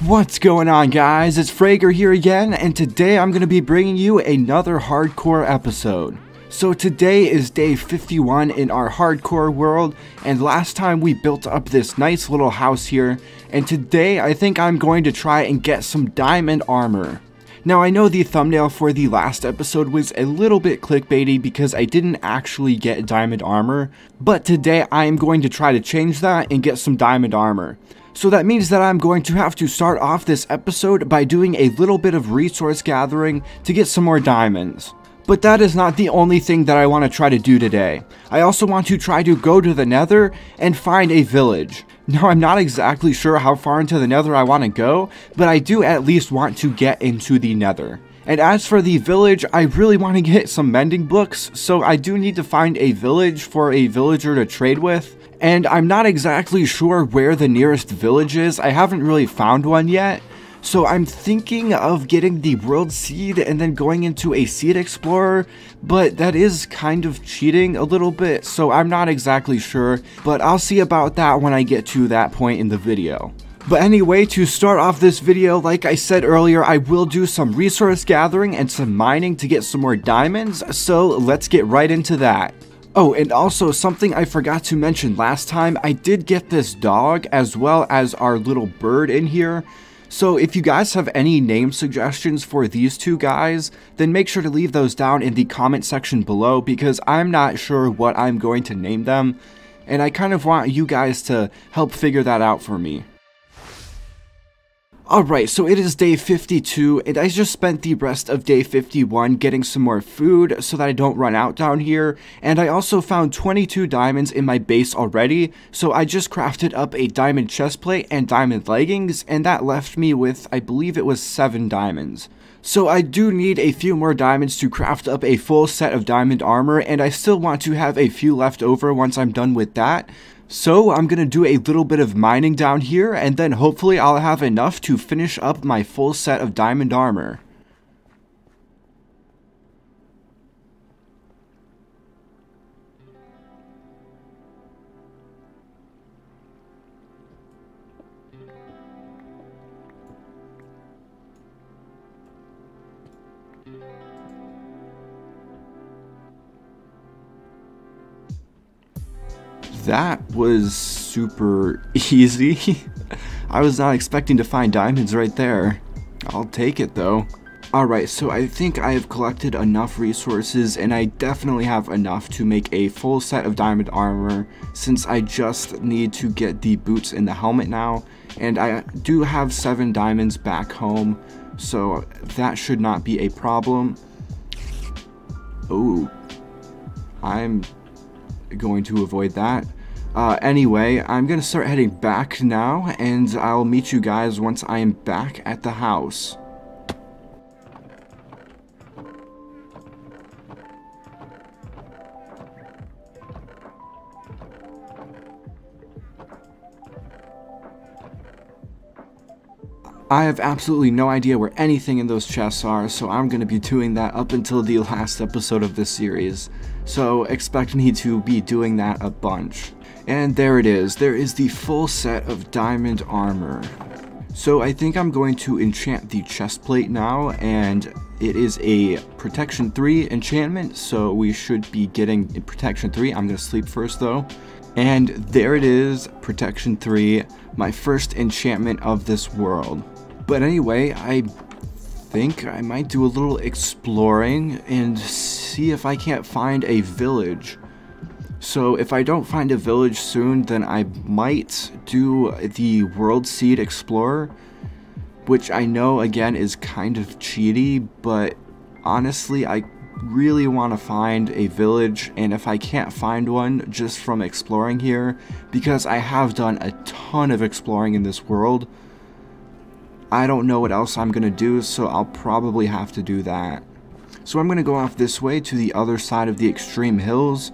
What's going on, guys? It's Frager here again, and today I'm going to be bringing you another hardcore episode. So today is day 51 in our hardcore world, and last time we built up this nice little house here, and today I think I'm going to try and get some diamond armor. Now I know the thumbnail for the last episode was a little bit clickbaity because I didn't actually get diamond armor, but today I am going to try to change that and get some diamond armor. So that means that I'm going to have to start off this episode by doing a little bit of resource gathering to get some more diamonds. But that is not the only thing that I want to try to do today. I also want to try to go to the Nether and find a village. Now I'm not exactly sure how far into the Nether I want to go, but I do at least want to get into the Nether. And as for the village, I really want to get some mending books, so I do need to find a village for a villager to trade with. And I'm not exactly sure where the nearest village is. I haven't really found one yet. So I'm thinking of getting the world seed and then going into a seed explorer, but that is kind of cheating a little bit, so I'm not exactly sure, but I'll see about that when I get to that point in the video. But anyway, to start off this video, like I said earlier, I will do some resource gathering and some mining to get some more diamonds, so let's get right into that. Oh, and also something I forgot to mention last time, I did get this dog as well as our little bird in here. So if you guys have any name suggestions for these two guys, then make sure to leave those down in the comment section below because I'm not sure what I'm going to name them. And I kind of want you guys to help figure that out for me. Alright, so it is day 52, and I just spent the rest of day 51 getting some more food so that I don't run out down here, and I also found 22 diamonds in my base already, so I just crafted up a diamond chestplate and diamond leggings, and that left me with, I believe it was 7 diamonds. So I do need a few more diamonds to craft up a full set of diamond armor, and I still want to have a few left over once I'm done with that. So I'm going to do a little bit of mining down here, and then hopefully I'll have enough to finish up my full set of diamond armor. That was super easy. I was not expecting to find diamonds right there. I'll take it though. Alright, so I think I have collected enough resources, and I definitely have enough to make a full set of diamond armor since I just need to get the boots and the helmet now. And I do have 7 diamonds back home, so that should not be a problem. Oh, I'm going to avoid that. Anyway, I'm gonna start heading back now, and I'll meet you guys once I am back at the house. I have absolutely no idea where anything in those chests are, so I'm going to be doing that up until the last episode of this series. So expect me to be doing that a bunch. And there it is. There is the full set of diamond armor. So I think I'm going to enchant the chestplate now, and it is a protection 3 enchantment, so we should be getting protection 3. I'm going to sleep first though. And there it is, protection 3, my first enchantment of this world. But anyway, I think I might do a little exploring and see if I can't find a village. So if I don't find a village soon, then I might do the World Seed Explorer, which I know again is kind of cheaty, but honestly I really want to find a village, and if I can't find one just from exploring here, because I have done a ton of exploring in this world, I don't know what else I'm gonna do, so I'll probably have to do that. So I'm gonna go off this way to the other side of the extreme hills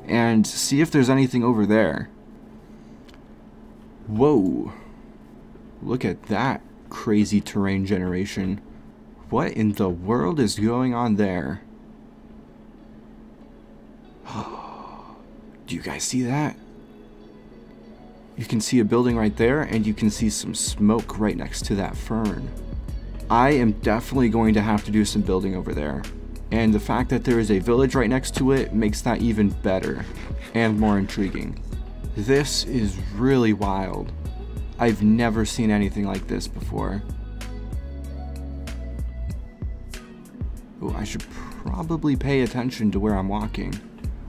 and see if there's anything over there. Whoa, look at that crazy terrain generation. What in the world is going on there? Do you guys see that? You can see a building right there, and you can see some smoke right next to that fern. I am definitely going to have to do some building over there. And the fact that there is a village right next to it makes that even better and more intriguing. This is really wild. I've never seen anything like this before. Oh, I should probably pay attention to where I'm walking.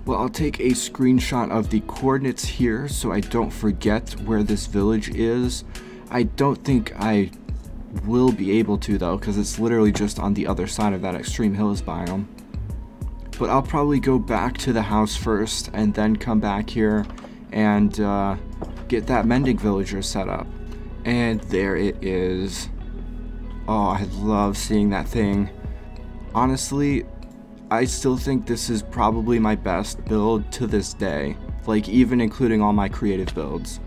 Well, I'll take a screenshot of the coordinates here so I don't forget where this village is. I don't think I will be able to though, because it's literally just on the other side of that extreme hills biome. But I'll probably go back to the house first and then come back here and get that mending villager set up. And there it is. Oh, I love seeing that thing. Honestly, I still think this is probably my best build to this day, like even including all my creative builds.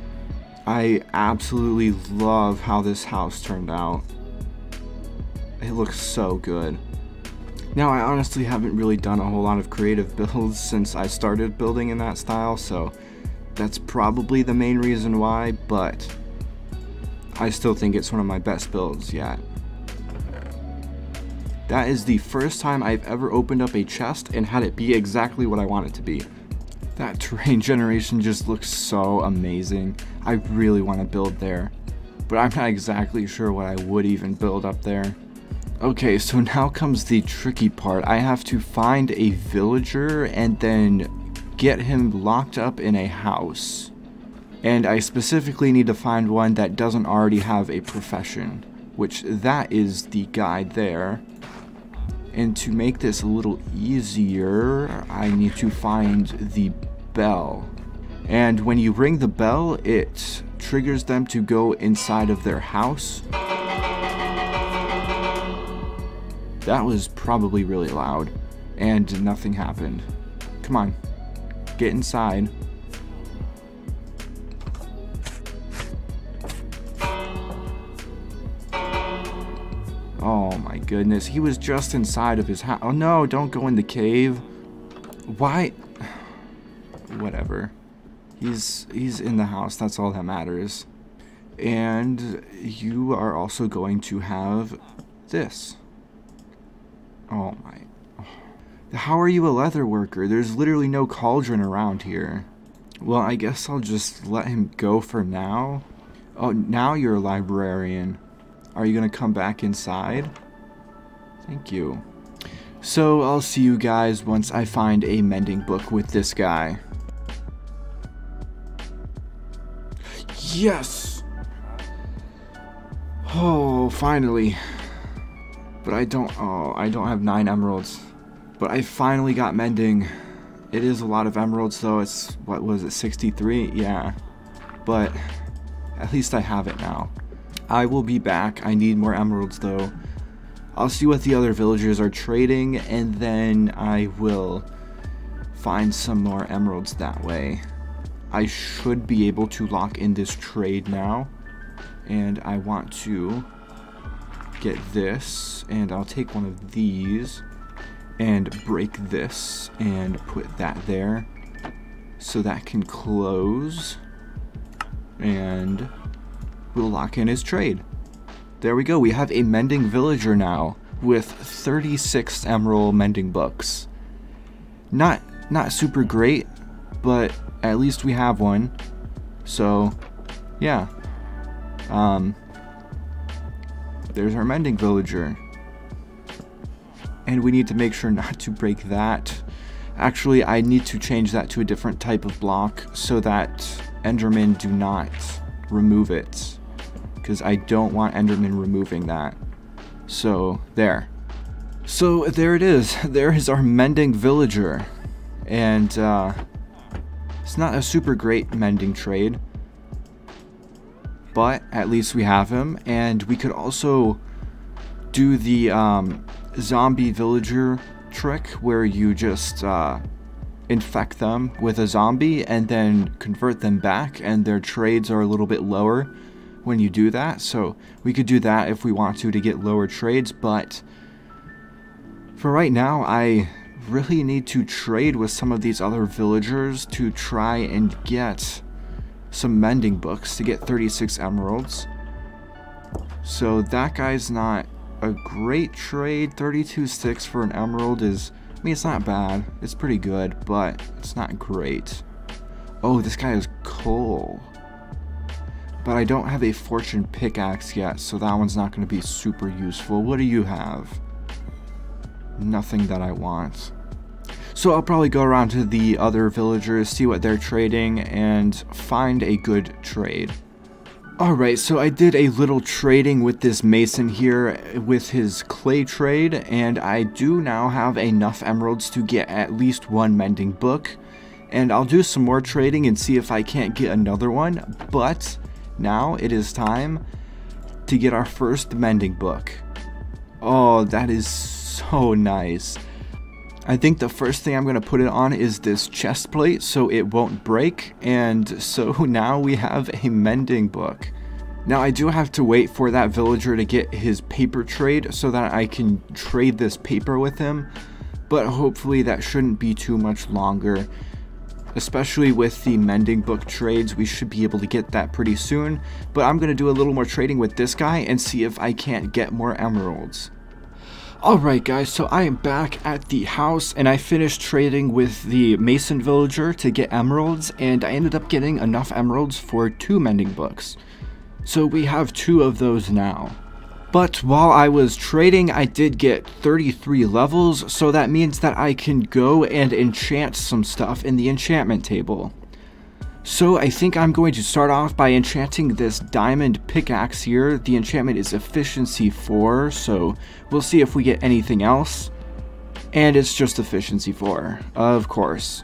I absolutely love how this house turned out. It looks so good. Now, I honestly haven't really done a whole lot of creative builds since I started building in that style, so that's probably the main reason why, but I still think it's one of my best builds yet. That is the first time I've ever opened up a chest and had it be exactly what I want it to be. That terrain generation just looks so amazing. I really want to build there, but I'm not exactly sure what I would even build up there. Okay, so now comes the tricky part. I have to find a villager and then get him locked up in a house. And I specifically need to find one that doesn't already have a profession, which that is the guy there. And to make this a little easier, I need to find the bell. And when you ring the bell, it triggers them to go inside of their house. That was probably really loud, and nothing happened. Come on, get inside. Oh my goodness, he was just inside of his house. Oh no, don't go in the cave. Why? Whatever. He's in the house, that's all that matters. And you are also going to have this. Oh my. How are you a leather worker? There's literally no cauldron around here. Well, I guess I'll just let him go for now. Oh, now you're a librarian. Are you gonna come back inside? Thank you. So I'll see you guys once I find a mending book with this guy. Yes! Oh, finally. But I don't have 9 emeralds. But I finally got mending. It is a lot of emeralds though. It's, what was it, 63? Yeah. But at least I have it now. I will be back. I need more emeralds though. I'll see what the other villagers are trading, and then I will find some more emeralds that way. I should be able to lock in this trade now, and I want to get this, and I'll take one of these and break this and put that there so that can close, and we'll lock in his trade. There we go, we have a mending villager now with 36 emerald mending books. Not super great, but at least we have one. So yeah, there's our mending villager. And we need to make sure not to break that. Actually, I need to change that to a different type of block so that Endermen do not remove it, because I don't want Enderman removing that. So there. So there it is. There is our mending villager. And it's not a super great mending trade, but at least we have him. And we could also do the zombie villager trick where you just infect them with a zombie and then convert them back, and their trades are a little bit lower when you do that. So we could do that if we want to get lower trades, but for right now I really need to trade with some of these other villagers to try and get some mending books to get 36 emeralds. So that guy's not a great trade. 32.6 for an emerald is, I mean, it's not bad. It's pretty good, but it's not great. Oh, this guy has coal. But I don't have a fortune pickaxe yet, so that one's not going to be super useful. What do you have? Nothing that I want. So I'll probably go around to the other villagers, see what they're trading, and find a good trade. Alright, so I did a little trading with this mason here with his clay trade, and I do now have enough emeralds to get at least one mending book. And I'll do some more trading and see if I can't get another one, but now it is time to get our first mending book. Oh, that is so nice. I think the first thing I'm going to put it on is this chest plate so it won't break, and so now we have a mending book. Now I do have to wait for that villager to get his paper trade so that I can trade this paper with him, but hopefully that shouldn't be too much longer. Especially with the mending book trades, we should be able to get that pretty soon, but I'm going to do a little more trading with this guy and see if I can't get more emeralds. Alright guys, so I am back at the house and I finished trading with the mason villager to get emeralds, and I ended up getting enough emeralds for 2 mending books. So we have 2 of those now. But while I was trading, I did get 33 levels, so that means that I can go and enchant some stuff in the enchantment table. So I think I'm going to start off by enchanting this diamond pickaxe here. The enchantment is efficiency 4, so we'll see if we get anything else. And it's just efficiency 4, of course.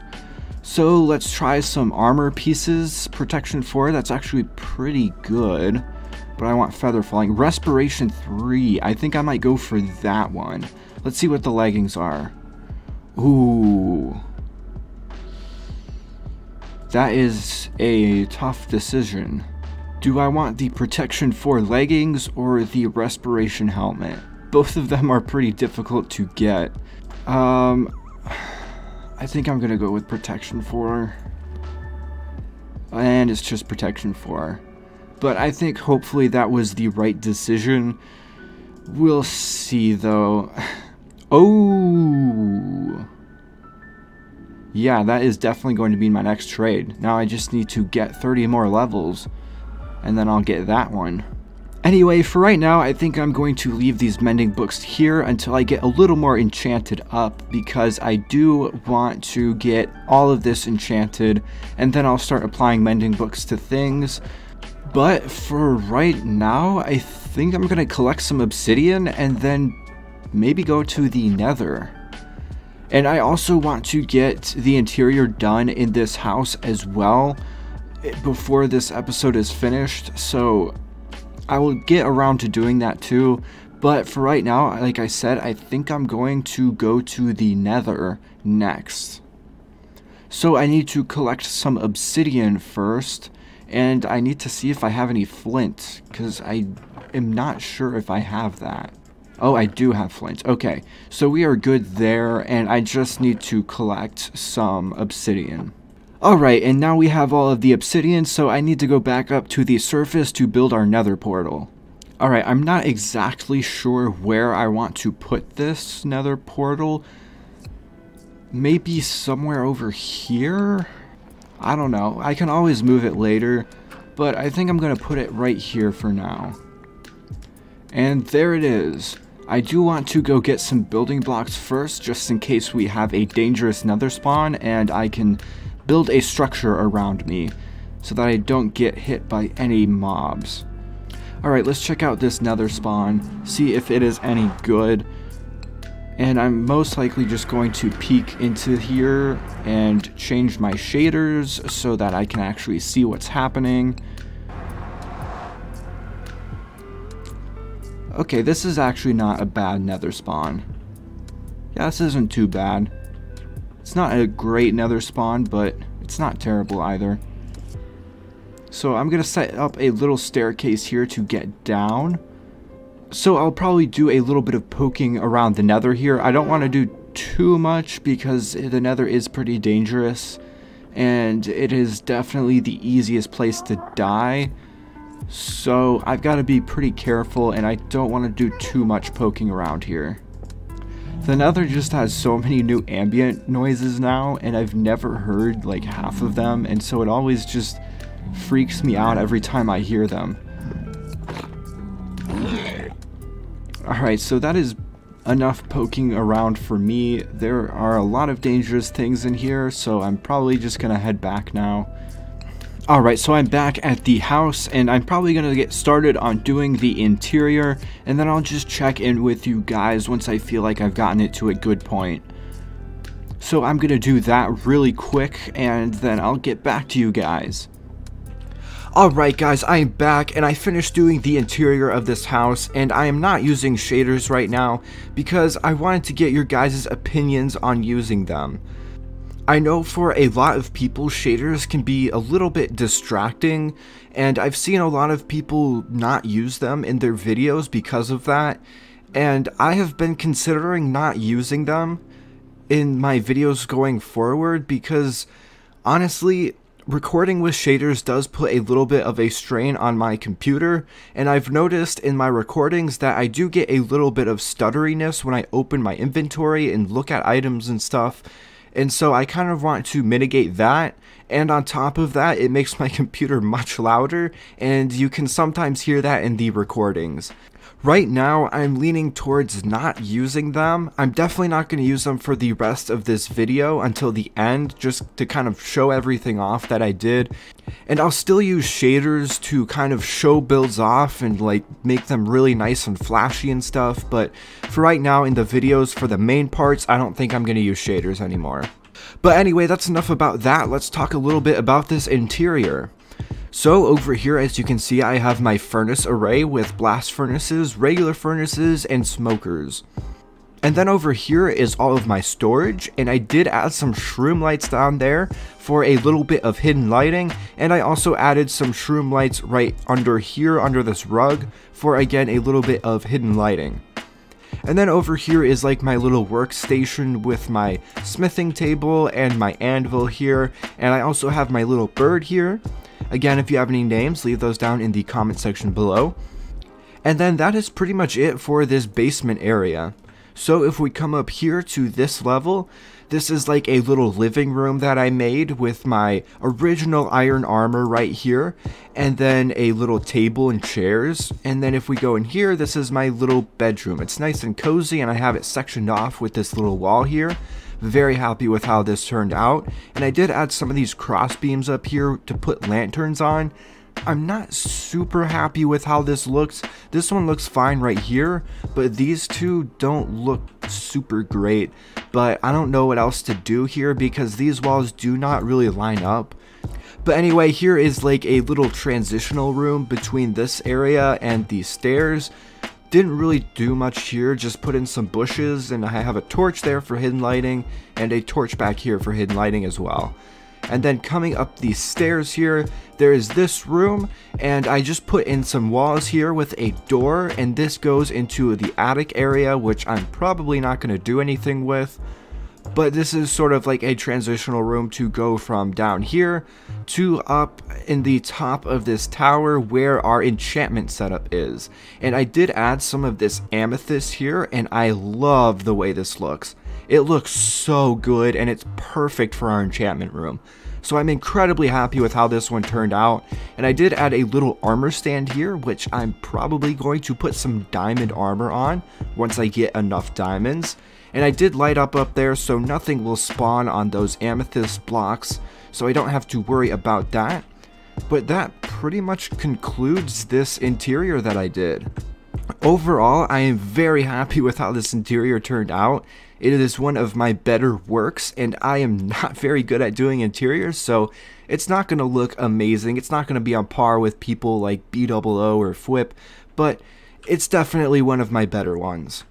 So let's try some armor pieces. Protection 4, that's actually pretty good. But I want feather falling. Respiration 3, I think I might go for that one. Let's see what the leggings are. Ooh. That is a tough decision. Do I want the protection 4 leggings or the respiration helmet? Both of them are pretty difficult to get. I think I'm gonna go with protection 4. And it's just protection 4. But I think hopefully that was the right decision. We'll see though. Oh! Yeah, that is definitely going to be my next trade. Now I just need to get 30 more levels, and then I'll get that one. Anyway, for right now, I think I'm going to leave these mending books here until I get a little more enchanted up, because I do want to get all of this enchanted, and then I'll start applying mending books to things. But for right now, I think I'm going to collect some obsidian, and then maybe go to the nether. And I also want to get the interior done in this house as well before this episode is finished, so I will get around to doing that too. But for right now, like I said, I think I'm going to go to the nether next. So I need to collect some obsidian first, and I need to see if I have any flint, because I am not sure if I have that. Oh, I do have flint. Okay, so we are good there, and I just need to collect some obsidian. Alright, and now we have all of the obsidian, so I need to go back up to the surface to build our nether portal. Alright, I'm not exactly sure where I want to put this nether portal. Maybe somewhere over here? I don't know. I can always move it later, but I think I'm going to put it right here for now. And there it is. I do want to go get some building blocks first, just in case we have a dangerous nether spawn, and I can build a structure around me so that I don't get hit by any mobs. Alright, let's check out this nether spawn, see if it is any good. And I'm most likely just going to peek into here and change my shaders so that I can actually see what's happening. Okay, this is actually not a bad nether spawn. Yeah, this isn't too bad. It's not a great nether spawn, but it's not terrible either. So I'm going to set up a little staircase here to get down. So I'll probably do a little bit of poking around the nether here. I don't want to do too much because the nether is pretty dangerous. and it is definitely the easiest place to die. So I've got to be pretty careful, and I don't want to do too much poking around here. The Nether just has so many new ambient noises now, and I've never heard like half of them, and so it always just freaks me out every time I hear them. Alright, so that is enough poking around for me. There are a lot of dangerous things in here, so I'm probably just gonna head back now. Alright, so I'm back at the house, and I'm probably going to get started on doing the interior, and then I'll just check in with you guys once I feel like I've gotten it to a good point. So I'm going to do that really quick, and then I'll get back to you guys. Alright guys, I am back, and I finished doing the interior of this house, and I am not using shaders right now, because I wanted to get your guys' opinions on using them. I know for a lot of people, shaders can be a little bit distracting, and I've seen a lot of people not use them in their videos because of that, and I have been considering not using them in my videos going forward because, honestly, recording with shaders does put a little bit of a strain on my computer, and I've noticed in my recordings that I do get a little bit of stutteriness when I open my inventory and look at items and stuff. And so I kind of want to mitigate that, and on top of that, it makes my computer much louder, and you can sometimes hear that in the recordings. Right now, I'm leaning towards not using them. I'm definitely not going to use them for the rest of this video until the end, just to kind of show everything off that I did. And I'll still use shaders to kind of show builds off and like make them really nice and flashy and stuff, but for right now in the videos for the main parts, I don't think I'm going to use shaders anymore. But anyway, that's enough about that. Let's talk a little bit about this interior. So over here, as you can see, I have my furnace array with blast furnaces, regular furnaces, and smokers. And then over here is all of my storage, and I did add some shroom lights down there for a little bit of hidden lighting, and I also added some shroom lights right under here under this rug for, again, a little bit of hidden lighting. And then over here is like my little workstation with my smithing table and my anvil here, and I also have my little bird here. Again, if you have any names, leave those down in the comment section below. And then that is pretty much it for this basement area. So if we come up here to this level, this is like a little living room that I made with my original iron armor right here, and then a little table and chairs. And then if we go in here, this is my little bedroom. It's nice and cozy, and I have it sectioned off with this little wall here. Very happy with how this turned out, and I did add some of these cross beams up here to put lanterns on. I'm not super happy with how this looks. This one looks fine right here, but these two don't look super great. But I don't know what else to do here because these walls do not really line up. But anyway, here is like a little transitional room between this area and the stairs. Didn't really do much here, just put in some bushes, and I have a torch there for hidden lighting, and a torch back here for hidden lighting as well. And then coming up these stairs here, there is this room, and I just put in some walls here with a door, and this goes into the attic area, which I'm probably not going to do anything with. But this is sort of like a transitional room to go from down here to up in the top of this tower where our enchantment setup is. And I did add some of this amethyst here, and I love the way this looks. It looks so good, and it's perfect for our enchantment room. So I'm incredibly happy with how this one turned out. And I did add a little armor stand here, which I'm probably going to put some diamond armor on once I get enough diamonds. And I did light up there so nothing will spawn on those amethyst blocks, so I don't have to worry about that. But that pretty much concludes this interior that I did. Overall, I am very happy with how this interior turned out. It is one of my better works, and I am not very good at doing interiors, so it's not going to look amazing. It's not going to be on par with people like BOO or Fwip, but it's definitely one of my better ones.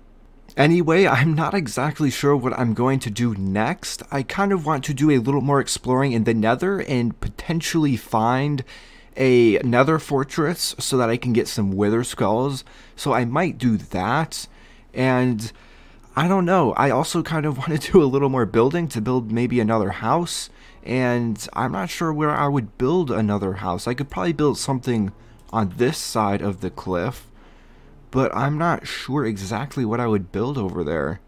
Anyway, I'm not exactly sure what I'm going to do next. I kind of want to do a little more exploring in the Nether and potentially find a Nether fortress so that I can get some Wither Skulls. So I might do that. And I don't know. I also kind of want to do a little more building to build maybe another house. and I'm not sure where I would build another house. I could probably build something on this side of the cliff, but I'm not sure exactly what I would build over there.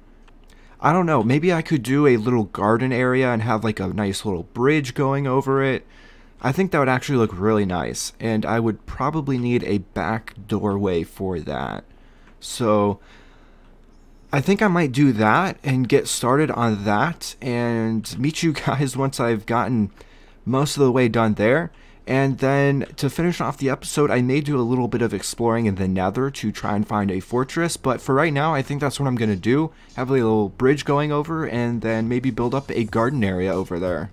I don't know, maybe I could do a little garden area and have like a nice little bridge going over it. I think that would actually look really nice, and I would probably need a back doorway for that. So I think I might do that and get started on that and meet you guys once I've gotten most of the way done there. And then to finish off the episode, I may do a little bit of exploring in the Nether to try and find a fortress, but for right now I think that's what I'm going to do. Have a little bridge going over and then maybe build up a garden area over there.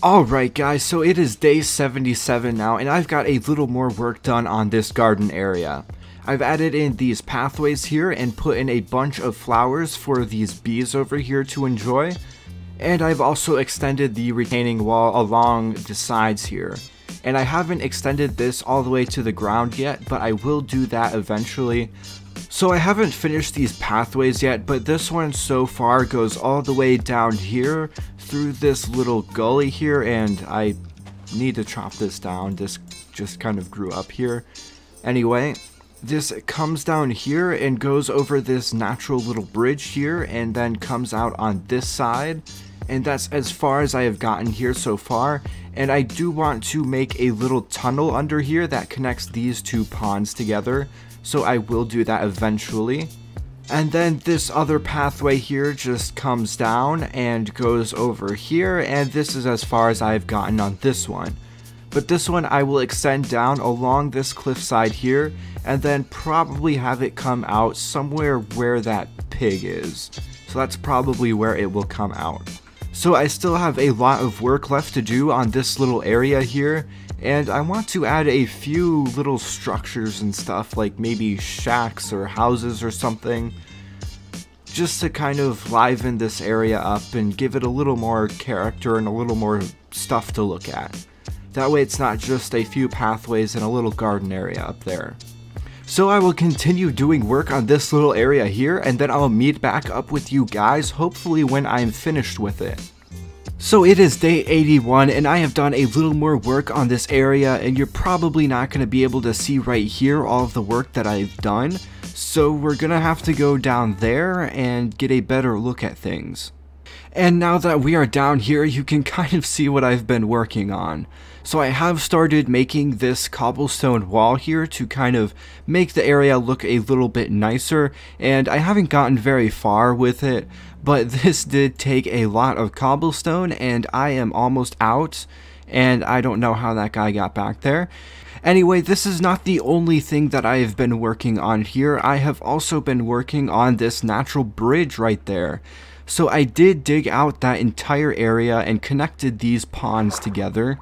Alright guys, so it is day 77 now, and I've got a little more work done on this garden area. I've added in these pathways here and put in a bunch of flowers for these bees over here to enjoy. And I've also extended the retaining wall along the sides here. And I haven't extended this all the way to the ground yet, but I will do that eventually. So I haven't finished these pathways yet, but this one so far goes all the way down here through this little gully here, and I need to chop this down. This just kind of grew up here. Anyway, this comes down here and goes over this natural little bridge here and then comes out on this side. And that's as far as I have gotten here so far. And I do want to make a little tunnel under here that connects these two ponds together. So I will do that eventually. And then this other pathway here just comes down and goes over here. And this is as far as I've gotten on this one. But this one I will extend down along this cliffside here. And then probably have it come out somewhere where that pig is. So that's probably where it will come out. So I still have a lot of work left to do on this little area here, and I want to add a few little structures and stuff, like maybe shacks or houses or something, just to kind of liven this area up and give it a little more character and a little more stuff to look at. That way it's not just a few pathways and a little garden area up there. So I will continue doing work on this little area here, and then I'll meet back up with you guys, hopefully when I'm finished with it. So it is day 81, and I have done a little more work on this area, and you're probably not going to be able to see right here all of the work that I've done. So we're going to have to go down there and get a better look at things. And now that we are down here, you can kind of see what I've been working on. So I have started making this cobblestone wall here to kind of make the area look a little bit nicer, and I haven't gotten very far with it, but this did take a lot of cobblestone and I am almost out, and I don't know how that guy got back there. Anyway, this is not the only thing that I have been working on here. I have also been working on this natural bridge right there. So I did dig out that entire area and connected these ponds together.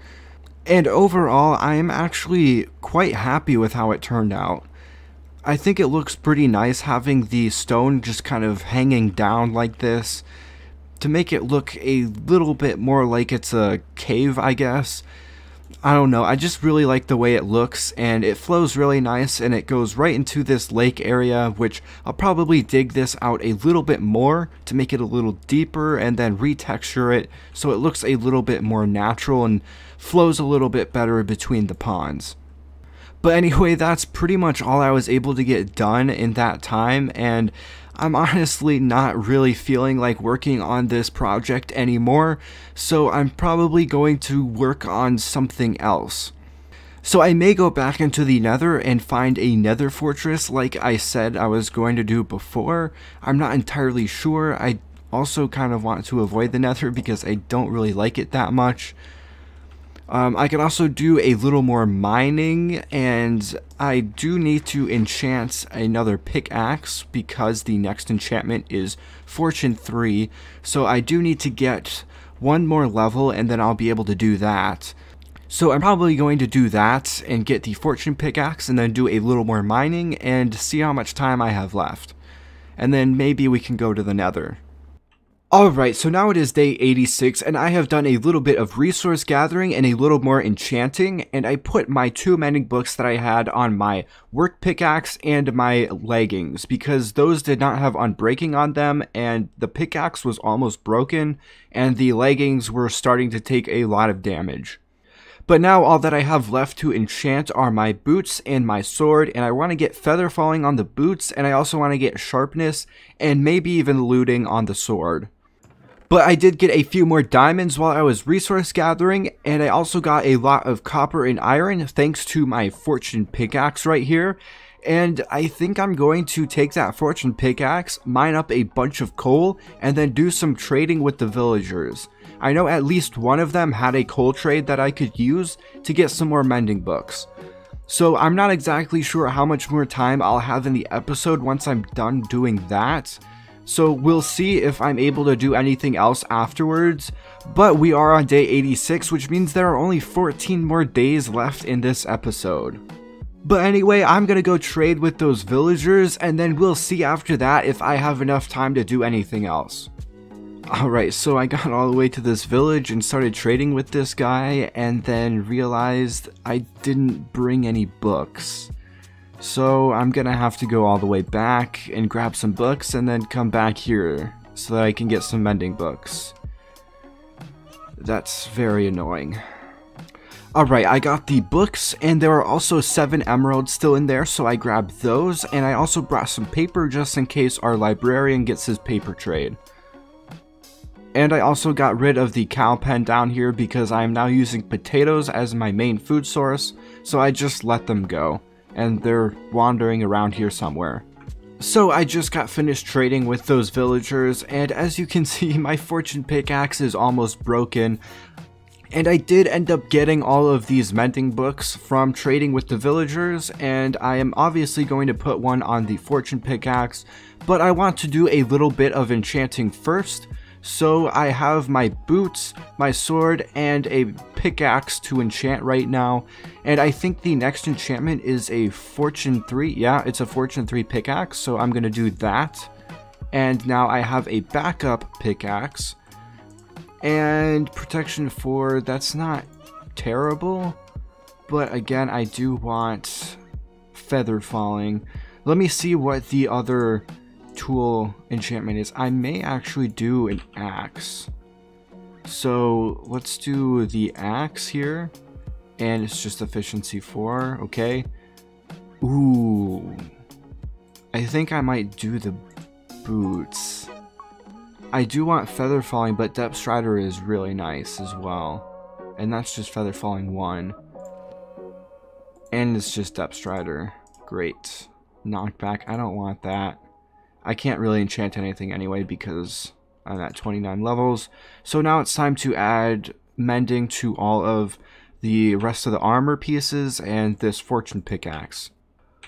And overall, I am actually quite happy with how it turned out. I think it looks pretty nice having the stone just kind of hanging down like this to make it look a little bit more like it's a cave, I guess. I don't know, I just really like the way it looks, and it flows really nice, and it goes right into this lake area, which I'll probably dig this out a little bit more to make it a little deeper and then retexture it so it looks a little bit more natural and flows a little bit better between the ponds. But anyway, that's pretty much all I was able to get done in that time, and I'm honestly not really feeling like working on this project anymore, so I'm probably going to work on something else. So I may go back into the Nether and find a Nether fortress like I said I was going to do before. I'm not entirely sure. I also kind of want to avoid the Nether because I don't really like it that much. I can also do a little more mining, and I do need to enchant another pickaxe because the next enchantment is Fortune 3, so I do need to get one more level and then I'll be able to do that. So I'm probably going to do that and get the Fortune pickaxe and then do a little more mining and see how much time I have left. And then maybe we can go to the Nether. Alright, so now it is day 86, and I have done a little bit of resource gathering and a little more enchanting, and I put my 2 mending books that I had on my work pickaxe and my leggings, because those did not have unbreaking on them, and the pickaxe was almost broken, and the leggings were starting to take a lot of damage. But now all that I have left to enchant are my boots and my sword, and I want to get feather falling on the boots, and I also want to get sharpness, and maybe even looting on the sword. But I did get a few more diamonds while I was resource gathering, and I also got a lot of copper and iron thanks to my fortune pickaxe right here. And I think I'm going to take that fortune pickaxe, mine up a bunch of coal, and then do some trading with the villagers. I know at least one of them had a coal trade that I could use to get some more mending books. So I'm not exactly sure how much more time I'll have in the episode once I'm done doing that. So we'll see if I'm able to do anything else afterwards, but we are on day 86, which means there are only 14 more days left in this episode. But anyway, I'm gonna go trade with those villagers, and then we'll see after that if I have enough time to do anything else. Alright, so I got all the way to this village and started trading with this guy, and then realized I didn't bring any books. So I'm gonna have to go all the way back and grab some books and then come back here so that I can get some mending books. That's very annoying. Alright, I got the books, and there are also 7 emeralds still in there, so I grabbed those, and I also brought some paper just in case our librarian gets his paper trade. And I also got rid of the cow pen down here because I am now using potatoes as my main food source, so I just let them go. And they're wandering around here somewhere. So I just got finished trading with those villagers, and as you can see, my fortune pickaxe is almost broken. And I did end up getting all of these mending books from trading with the villagers, and I am obviously going to put one on the fortune pickaxe, but I want to do a little bit of enchanting first. So I have my boots, my sword, and a pickaxe to enchant right now. And I think the next enchantment is a Fortune 3. Yeah, it's a Fortune 3 pickaxe, so I'm going to do that. And now I have a backup pickaxe. And protection 4, that's not terrible. But again, I do want feather falling. Let me see what the other tool enchantment is. I may actually do an axe. So let's do the axe here, and it's just efficiency 4. Okay. Ooh, I think I might do the boots. I do want feather falling, but depth strider is really nice as well, and that's just feather falling 1, and it's just depth strider. Great. Knockback, I don't want that. I can't really enchant anything anyway because I'm at 29 levels. So now it's time to add mending to all of the rest of the armor pieces and this fortune pickaxe.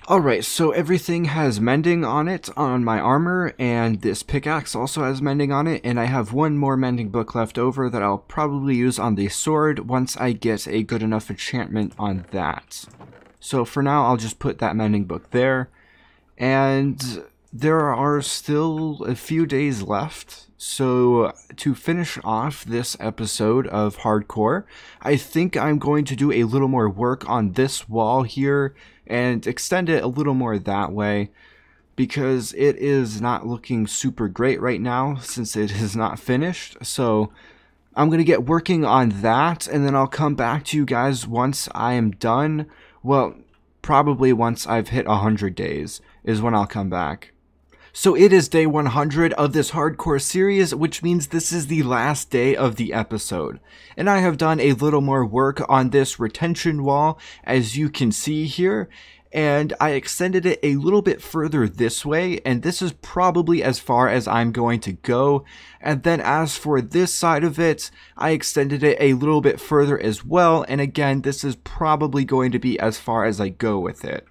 Alright, so everything has mending on it on my armor, and this pickaxe also has mending on it, and I have one more mending book left over that I'll probably use on the sword once I get a good enough enchantment on that. So for now, I'll just put that mending book there, and there are still a few days left, so to finish off this episode of Hardcore, I think I'm going to do a little more work on this wall here and extend it a little more that way, because it is not looking super great right now since it is not finished. So I'm going to get working on that, and then I'll come back to you guys once I am done. Well, probably once I've hit 100 days is when I'll come back. So it is day 100 of this hardcore series, which means this is the last day of the episode. And I have done a little more work on this retention wall, as you can see here, and I extended it a little bit further this way, and this is probably as far as I'm going to go. And then as for this side of it, I extended it a little bit further as well, and again, this is probably going to be as far as I go with it.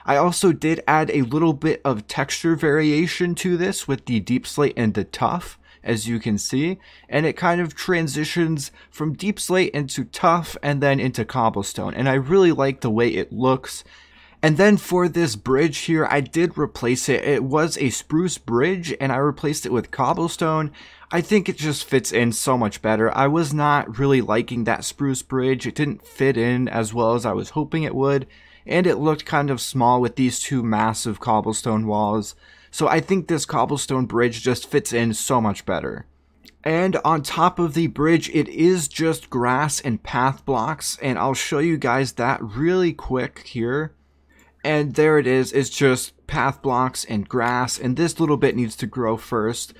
I also did add a little bit of texture variation to this with the deep slate and the tough, as you can see, and it kind of transitions from deep slate into tough and then into cobblestone, and I really like the way it looks. And then for this bridge here, I did replace it. It was a spruce bridge and I replaced it with cobblestone. I think it just fits in so much better. I was not really liking that spruce bridge. It didn't fit in as well as I was hoping it would. And it looked kind of small with these two massive cobblestone walls. So I think this cobblestone bridge just fits in so much better. And on top of the bridge, it is just grass and path blocks. And I'll show you guys that really quick here. And there it is. It's just path blocks and grass. And this little bit needs to grow first.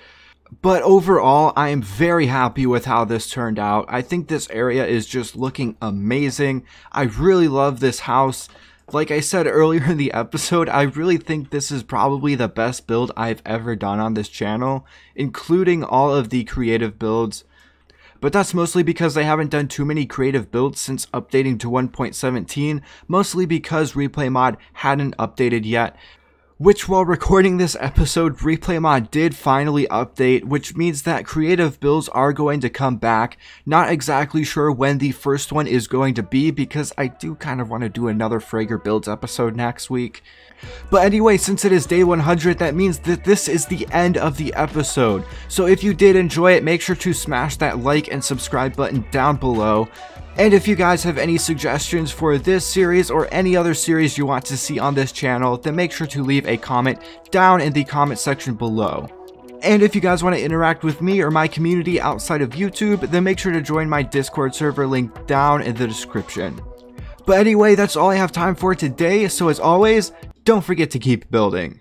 But overall, I am very happy with how this turned out. I think this area is just looking amazing. I really love this house. Like I said earlier in the episode, I really think this is probably the best build I've ever done on this channel, including all of the creative builds. But that's mostly because I haven't done too many creative builds since updating to 1.17, mostly because ReplayMod hadn't updated yet. Which, while recording this episode, ReplayMod did finally update, which means that creative builds are going to come back. Not exactly sure when the first one is going to be, because I do kind of want to do another Frager Builds episode next week. But anyway, since it is day 100, that means that this is the end of the episode. So if you did enjoy it, make sure to smash that like and subscribe button down below. And if you guys have any suggestions for this series or any other series you want to see on this channel, then make sure to leave a comment down in the comment section below. And if you guys want to interact with me or my community outside of YouTube, then make sure to join my Discord server link down in the description. But anyway, that's all I have time for today, so as always, don't forget to keep building.